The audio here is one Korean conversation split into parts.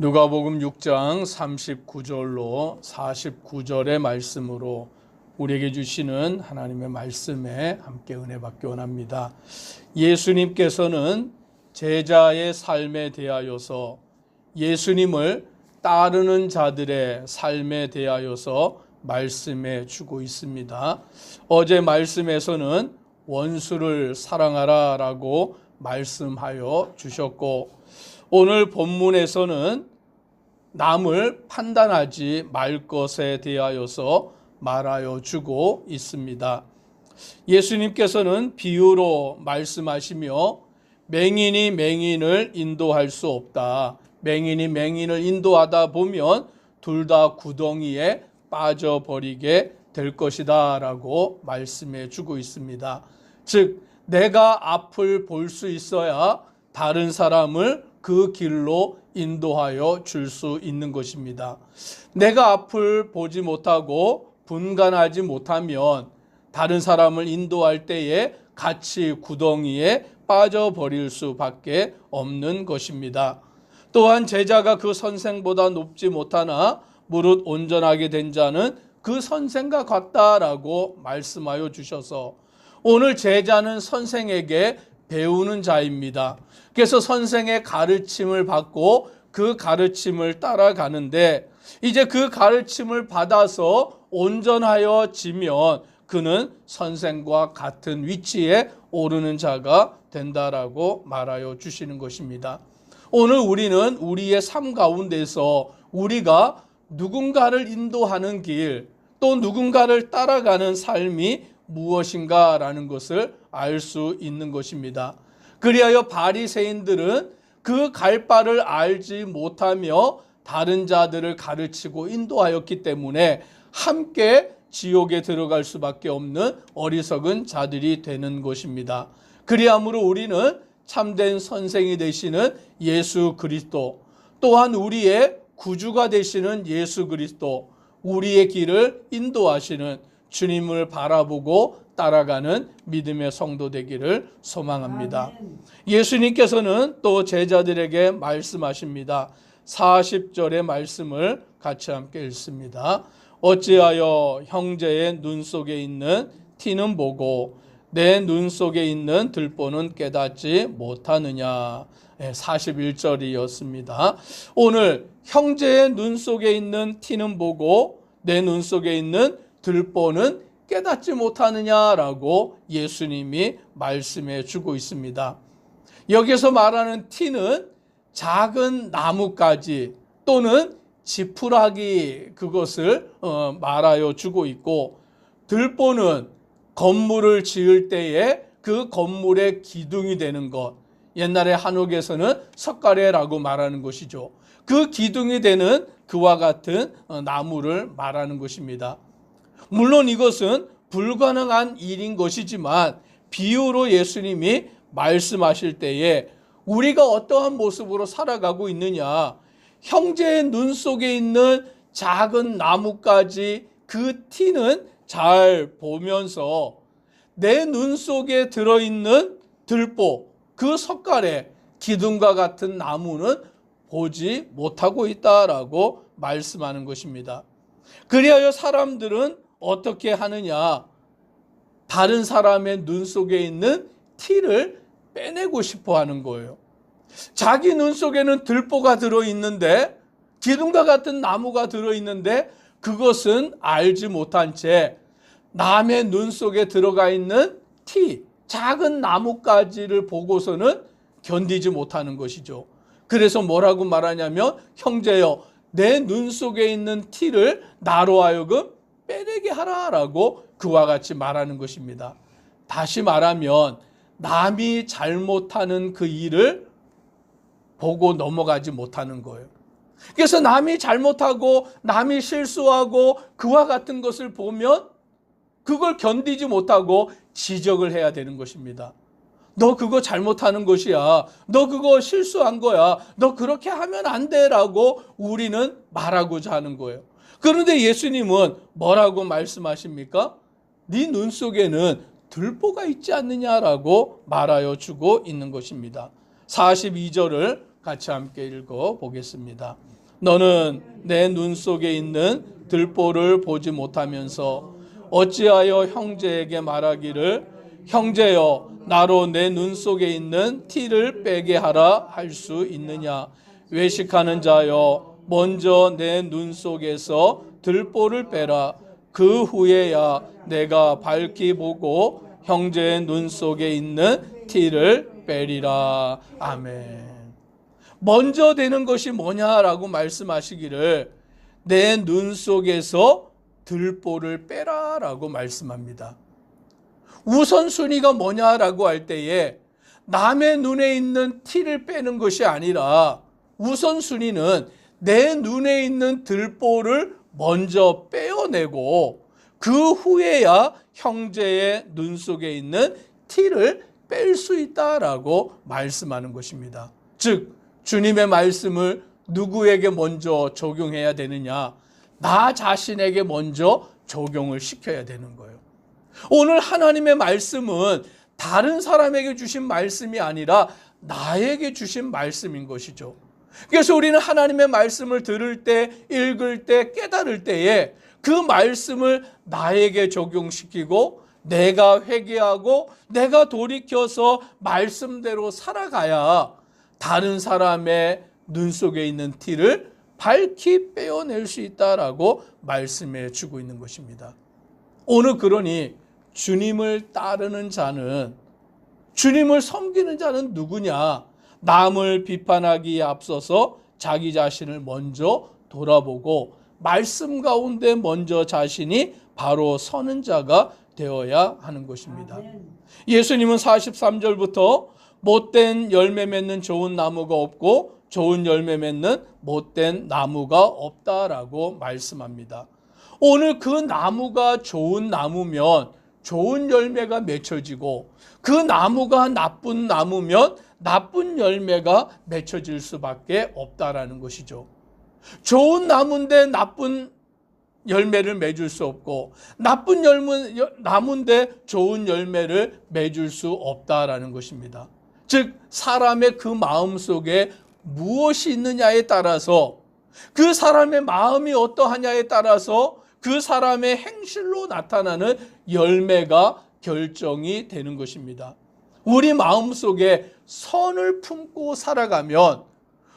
누가복음 6장 39절로 49절의 말씀으로 우리에게 주시는 하나님의 말씀에 함께 은혜 받기 원합니다. 예수님께서는 제자의 삶에 대하여서 예수님을 따르는 자들의 삶에 대하여서 말씀해 주고 있습니다. 어제 말씀에서는 원수를 사랑하라 라고 말씀하여 주셨고, 오늘 본문에서는 남을 판단하지 말 것에 대하여서 말하여 주고 있습니다. 예수님께서는 비유로 말씀하시며 맹인이 맹인을 인도할 수 없다. 맹인이 맹인을 인도하다 보면 둘 다 구덩이에 빠져버리게 될 것이다 라고 말씀해 주고 있습니다. 즉, 내가 앞을 볼 수 있어야 다른 사람을 그 길로 인도하여 줄 수 있는 것입니다. 내가 앞을 보지 못하고 분간하지 못하면 다른 사람을 인도할 때에 같이 구덩이에 빠져버릴 수밖에 없는 것입니다. 또한 제자가 그 선생보다 높지 못하나 무릇 온전하게 된 자는 그 선생과 같다라고 말씀하여 주셔서 오늘 제자는 선생에게 배우는 자입니다. 그래서 선생의 가르침을 받고 그 가르침을 따라가는데, 이제 그 가르침을 받아서 온전하여지면 그는 선생과 같은 위치에 오르는 자가 된다라고 말하여 주시는 것입니다. 오늘 우리는 우리의 삶 가운데서 우리가 누군가를 인도하는 길, 또 누군가를 따라가는 삶이 무엇인가라는 것을 알 수 있는 것입니다. 그리하여 바리새인들은 그 갈 바를 알지 못하며 다른 자들을 가르치고 인도하였기 때문에 함께 지옥에 들어갈 수밖에 없는 어리석은 자들이 되는 것입니다. 그리하므로 우리는 참된 선생이 되시는 예수 그리스도, 또한 우리의 구주가 되시는 예수 그리스도, 우리의 길을 인도하시는 주님을 바라보고 따라가는 믿음의 성도 되기를 소망합니다. 예수님께서는 또 제자들에게 말씀하십니다. 40절의 말씀을 같이 함께 읽습니다. 어찌하여 형제의 눈 속에 있는 티는 보고 내 눈 속에 있는 들보는 깨닫지 못하느냐. 41절이었습니다. 오늘 형제의 눈 속에 있는 티는 보고 내 눈 속에 있는 들보는 깨닫지 못하느냐라고 예수님이 말씀해 주고 있습니다. 여기서 말하는 티는 작은 나뭇가지 또는 지푸라기, 그것을 말하여 주고 있고, 들보는 건물을 지을 때에 그 건물의 기둥이 되는 것, 옛날에 한옥에서는 석가래라고 말하는 것이죠. 그 기둥이 되는 그와 같은 나무를 말하는 것입니다. 물론 이것은 불가능한 일인 것이지만 비유로 예수님이 말씀하실 때에 우리가 어떠한 모습으로 살아가고 있느냐, 형제의 눈 속에 있는 작은 나뭇가지 그 티는 잘 보면서 내 눈 속에 들어있는 들보, 그 석가래, 기둥과 같은 나무는 보지 못하고 있다라고 말씀하는 것입니다. 그리하여 사람들은 어떻게 하느냐, 다른 사람의 눈 속에 있는 티를 빼내고 싶어 하는 거예요. 자기 눈 속에는 들보가 들어있는데, 기둥과 같은 나무가 들어있는데 그것은 알지 못한 채 남의 눈 속에 들어가 있는 티, 작은 나뭇가지를 보고서는 견디지 못하는 것이죠. 그래서 뭐라고 말하냐면, 형제여, 내 눈 속에 있는 티를 나로 하여금 빼내게 하라라고 그와 같이 말하는 것입니다. 다시 말하면 남이 잘못하는 그 일을 보고 넘어가지 못하는 거예요. 그래서 남이 잘못하고 남이 실수하고 그와 같은 것을 보면 그걸 견디지 못하고 지적을 해야 되는 것입니다. 너 그거 잘못하는 것이야. 너 그거 실수한 거야. 너 그렇게 하면 안 돼라고 우리는 말하고자 하는 거예요. 그런데 예수님은 뭐라고 말씀하십니까? 네 눈 속에는 들보가 있지 않느냐라고 말하여 주고 있는 것입니다. 42절을 같이 함께 읽어 보겠습니다. 너는 내 눈 속에 있는 들보를 보지 못하면서 어찌하여 형제에게 말하기를 형제여 나로 내 눈 속에 있는 티를 빼게 하라 할 수 있느냐. 외식하는 자여 먼저 내 눈 속에서 들보를 빼라. 그 후에야 내가 밝히 보고 형제의 눈 속에 있는 티를 빼리라. 아멘. 먼저 되는 것이 뭐냐라고 말씀하시기를 내 눈 속에서 들보를 빼라라고 말씀합니다. 우선순위가 뭐냐라고 할 때에 남의 눈에 있는 티를 빼는 것이 아니라 우선순위는 내 눈에 있는 들보를 먼저 빼어내고 그 후에야 형제의 눈 속에 있는 티를 뺄 수 있다라고 말씀하는 것입니다. 즉 주님의 말씀을 누구에게 먼저 적용해야 되느냐? 나 자신에게 먼저 적용을 시켜야 되는 거예요. 오늘 하나님의 말씀은 다른 사람에게 주신 말씀이 아니라 나에게 주신 말씀인 것이죠. 그래서 우리는 하나님의 말씀을 들을 때, 읽을 때, 깨달을 때에 그 말씀을 나에게 적용시키고 내가 회개하고 내가 돌이켜서 말씀대로 살아가야 다른 사람의 눈 속에 있는 티를 밝히 빼어낼 수 있다라고 말씀해 주고 있는 것입니다. 오늘 그러니 주님을 따르는 자는, 주님을 섬기는 자는 누구냐? 남을 비판하기에 앞서서 자기 자신을 먼저 돌아보고 말씀 가운데 먼저 자신이 바로 서는 자가 되어야 하는 것입니다. 예수님은 43절부터 못된 열매 맺는 좋은 나무가 없고 좋은 열매 맺는 못된 나무가 없다라고 말씀합니다. 오늘 그 나무가 좋은 나무면 좋은 열매가 맺혀지고 그 나무가 나쁜 나무면 나쁜 열매가 맺혀질 수밖에 없다라는 것이죠. 좋은 나무인데 나쁜 열매를 맺을 수 없고 나쁜 나무인데 좋은 열매를 맺을 수 없다라는 것입니다. 즉 사람의 그 마음속에 무엇이 있느냐에 따라서 그 사람의 마음이 어떠하냐에 따라서 그 사람의 행실로 나타나는 열매가 결정이 되는 것입니다. 우리 마음속에 선을 품고 살아가면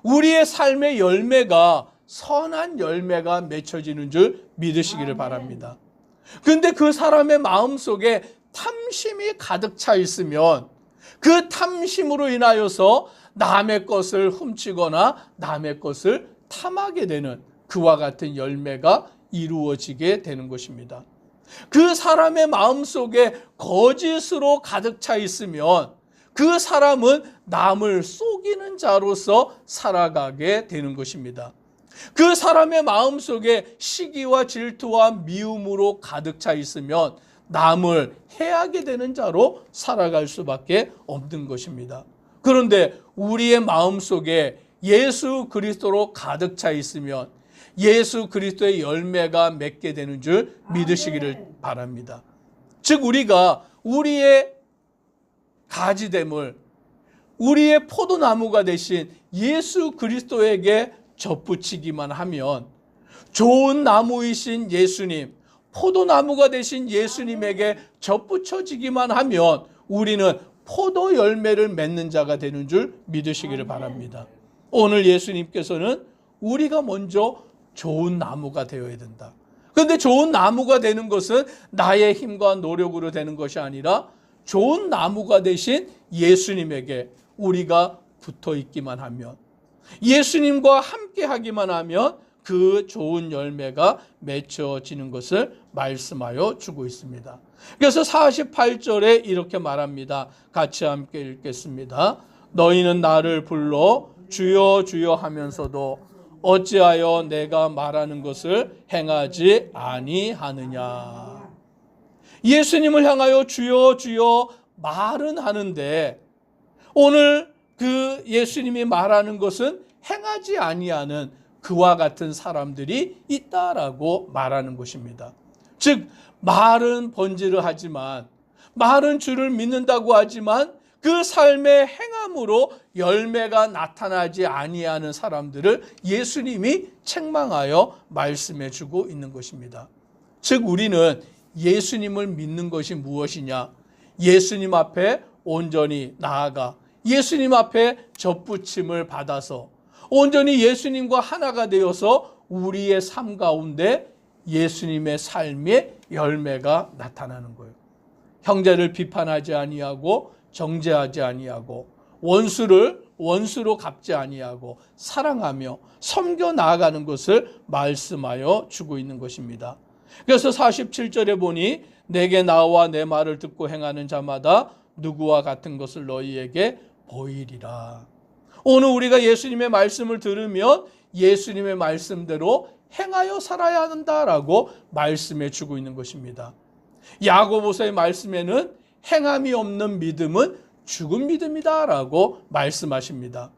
우리의 삶의 열매가 선한 열매가 맺혀지는 줄 믿으시기를 바랍니다. 그런데 그 사람의 마음속에 탐심이 가득 차 있으면 그 탐심으로 인하여서 남의 것을 훔치거나 남의 것을 탐하게 되는 그와 같은 열매가 이루어지게 되는 것입니다. 그 사람의 마음속에 거짓으로 가득 차 있으면 그 사람은 남을 속이는 자로서 살아가게 되는 것입니다. 그 사람의 마음속에 시기와 질투와 미움으로 가득 차 있으면 남을 해하게 되는 자로 살아갈 수밖에 없는 것입니다. 그런데 우리의 마음속에 예수 그리스도로 가득 차 있으면 예수 그리스도의 열매가 맺게 되는 줄 믿으시기를 바랍니다. 즉 우리가 우리의 가지됨을 우리의 포도나무가 되신 예수 그리스도에게 접붙이기만 하면 좋은 나무이신 예수님, 포도나무가 되신 예수님에게 접붙여지기만 하면 우리는 포도 열매를 맺는 자가 되는 줄 믿으시기를 바랍니다. 오늘 예수님께서는 우리가 먼저 좋은 나무가 되어야 된다. 그런데 좋은 나무가 되는 것은 나의 힘과 노력으로 되는 것이 아니라 좋은 나무가 되신 예수님에게 우리가 붙어 있기만 하면, 예수님과 함께 하기만 하면 그 좋은 열매가 맺혀지는 것을 말씀하여 주고 있습니다. 그래서 48절에 이렇게 말합니다. 같이 함께 읽겠습니다. 너희는 나를 불러 주여 주여 하면서도 어찌하여 내가 말하는 것을 행하지 아니하느냐. 예수님을 향하여 주여 주여 말은 하는데 오늘 그 예수님이 말하는 것은 행하지 아니하는 그와 같은 사람들이 있다라고 말하는 것입니다. 즉 말은 번지르 하지만, 말은 주를 믿는다고 하지만 그 삶의 행함으로 열매가 나타나지 아니하는 사람들을 예수님이 책망하여 말씀해 주고 있는 것입니다. 즉 우리는 예수님을 믿는 것이 무엇이냐? 예수님 앞에 온전히 나아가 예수님 앞에 접붙임을 받아서 온전히 예수님과 하나가 되어서 우리의 삶 가운데 예수님의 삶의 열매가 나타나는 거예요. 형제를 비판하지 아니하고 정죄하지 아니하고 원수를 원수로 갚지 아니하고 사랑하며 섬겨 나아가는 것을 말씀하여 주고 있는 것입니다. 그래서 47절에 보니 내게 나와 내 말을 듣고 행하는 자마다 누구와 같은 것을 너희에게 보이리라. 오늘 우리가 예수님의 말씀을 들으면 예수님의 말씀대로 행하여 살아야 한다라고 말씀해 주고 있는 것입니다. 야고보서의 말씀에는 행함이 없는 믿음은 죽은 믿음이다라고 말씀하십니다.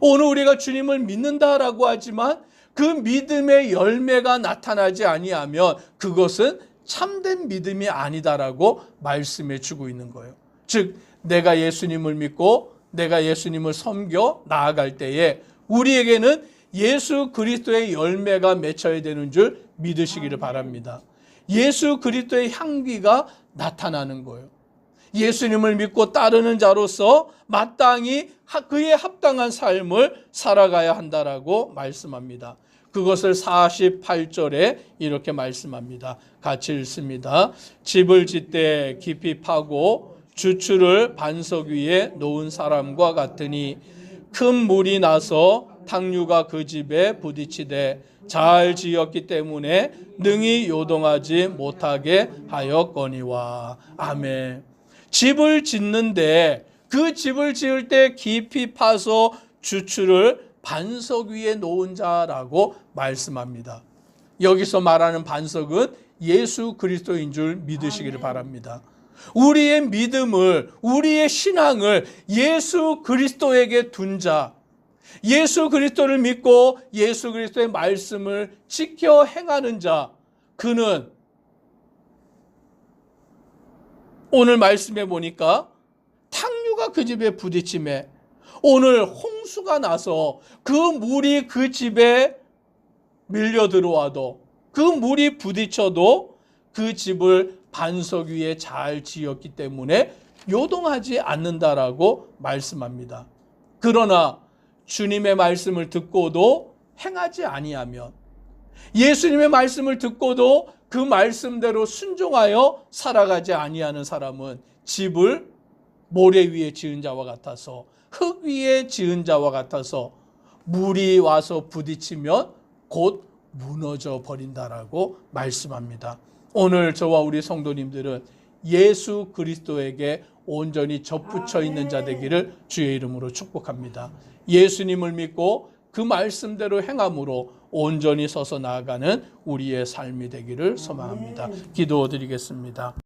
오늘 우리가 주님을 믿는다라고 하지만 그 믿음의 열매가 나타나지 아니하면 그것은 참된 믿음이 아니다라고 말씀해 주고 있는 거예요. 즉 내가 예수님을 믿고 내가 예수님을 섬겨 나아갈 때에 우리에게는 예수 그리스도의 열매가 맺혀야 되는 줄 믿으시기를 바랍니다. 예수 그리스도의 향기가 나타나는 거예요. 예수님을 믿고 따르는 자로서 마땅히 그에 합당한 삶을 살아가야 한다라고 말씀합니다. 그것을 48절에 이렇게 말씀합니다. 같이 읽습니다. 집을 짓되 깊이 파고 주추를 반석 위에 놓은 사람과 같으니 큰 물이 나서 탕류가 그 집에 부딪히되 잘 지었기 때문에 능히 요동하지 못하게 하였거니와. 아멘. 집을 짓는데 그 집을 지을 때 깊이 파서 주추를 반석 위에 놓은 자라고 말씀합니다. 여기서 말하는 반석은 예수 그리스도인 줄 믿으시기를 바랍니다. 우리의 믿음을, 우리의 신앙을 예수 그리스도에게 둔 자, 예수 그리스도를 믿고 예수 그리스도의 말씀을 지켜 행하는 자, 그는 오늘 말씀해 보니까 탕류가 그 집에 부딪힘에 오늘 홍수가 나서 그 물이 그 집에 밀려 들어와도 그 물이 부딪혀도 그 집을 반석 위에 잘 지었기 때문에 요동하지 않는다라고 말씀합니다. 그러나 주님의 말씀을 듣고도 행하지 아니하면, 예수님의 말씀을 듣고도 그 말씀대로 순종하여 살아가지 아니하는 사람은 집을 모래 위에 지은 자와 같아서, 흙 위에 지은 자와 같아서 물이 와서 부딪히면 곧 무너져 버린다라고 말씀합니다. 오늘 저와 우리 성도님들은 예수 그리스도에게 온전히 접붙여 있는 자 되기를 주의 이름으로 축복합니다. 예수님을 믿고 그 말씀대로 행함으로 온전히 서서 나아가는 우리의 삶이 되기를 소망합니다. 기도드리겠습니다.